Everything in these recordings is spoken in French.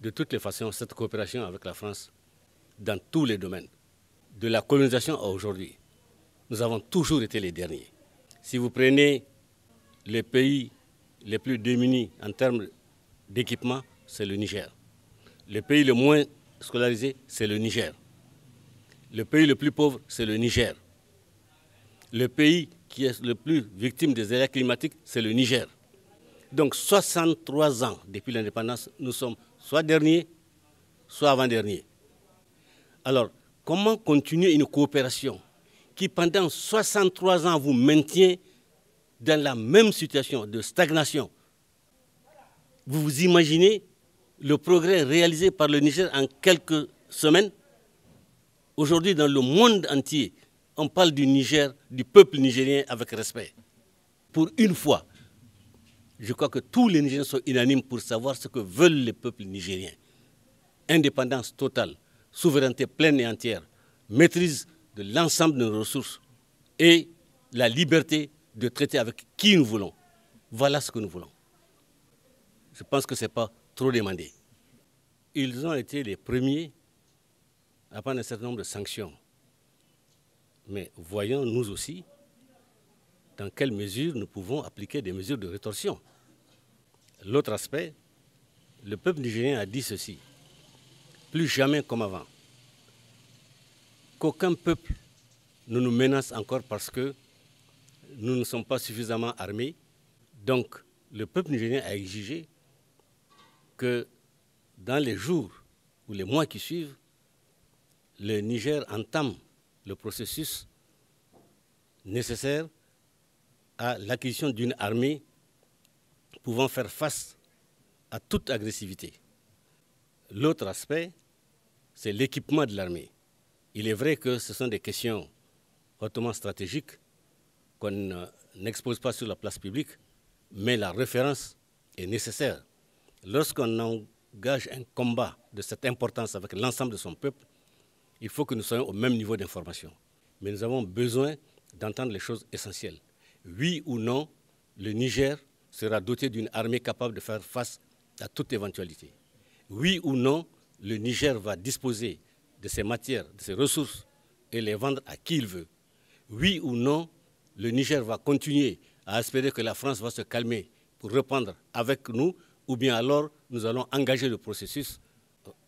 de toutes les façons, cette coopération avec la France dans tous les domaines, de la colonisation à aujourd'hui, nous avons toujours été les derniers. Si vous prenez les pays les plus démunis en termes d'équipement, c'est le Niger. Le pays le moins scolarisé, c'est le Niger. Le pays le plus pauvre, c'est le Niger. Le pays qui est le plus victime des aléas climatiques, c'est le Niger. Donc 63 ans depuis l'indépendance, nous sommes soit derniers, soit avant-derniers. Alors, comment continuer une coopération qui pendant 63 ans vous maintient dans la même situation de stagnation? Vous vous imaginez le progrès réalisé par le Niger en quelques semaines? Aujourd'hui, dans le monde entier, on parle du Niger, du peuple nigérien avec respect. Pour une fois, je crois que tous les Nigériens sont unanimes pour savoir ce que veulent les peuples nigériens. Indépendance totale, souveraineté pleine et entière, maîtrise de l'ensemble de nos ressources et la liberté de traiter avec qui nous voulons. Voilà ce que nous voulons. Je pense que ce n'est pas trop demandé. Ils ont été les premiers à prendre un certain nombre de sanctions. Mais voyons nous aussi dans quelle mesure nous pouvons appliquer des mesures de rétorsion. L'autre aspect, le peuple nigérien a dit ceci, plus jamais comme avant, qu'aucun peuple ne nous menace encore parce que nous ne sommes pas suffisamment armés. Donc, le peuple nigérien a exigé que dans les jours ou les mois qui suivent, le Niger entame le processus nécessaire à l'acquisition d'une armée pouvant faire face à toute agressivité. L'autre aspect, c'est l'équipement de l'armée. Il est vrai que ce sont des questions hautement stratégiques qu'on n'expose pas sur la place publique, mais la référence est nécessaire. Lorsqu'on engage un combat de cette importance avec l'ensemble de son peuple, il faut que nous soyons au même niveau d'information. Mais nous avons besoin d'entendre les choses essentielles. Oui ou non, le Niger sera doté d'une armée capable de faire face à toute éventualité. Oui ou non, le Niger va disposer de ses matières, de ses ressources et les vendre à qui il veut. Oui ou non, le Niger va continuer à espérer que la France va se calmer pour reprendre avec nous, ou bien alors nous allons engager le processus,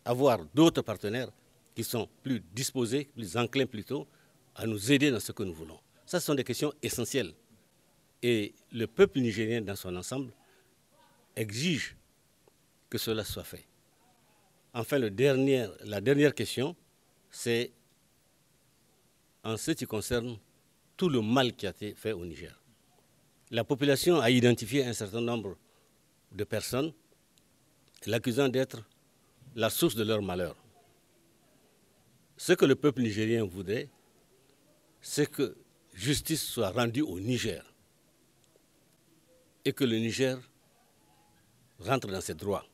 avoir d'autres partenaires qui sont plus disposés, plus enclins plutôt, à nous aider dans ce que nous voulons. Ça, ce sont des questions essentielles. Et le peuple nigérien dans son ensemble exige que cela soit fait. Enfin, la dernière question, c'est en ce qui concerne tout le mal qui a été fait au Niger. La population a identifié un certain nombre de personnes l'accusant d'être la source de leur malheur. Ce que le peuple nigérien voudrait, c'est que justice soit rendue au Niger et que le Niger rentre dans ses droits.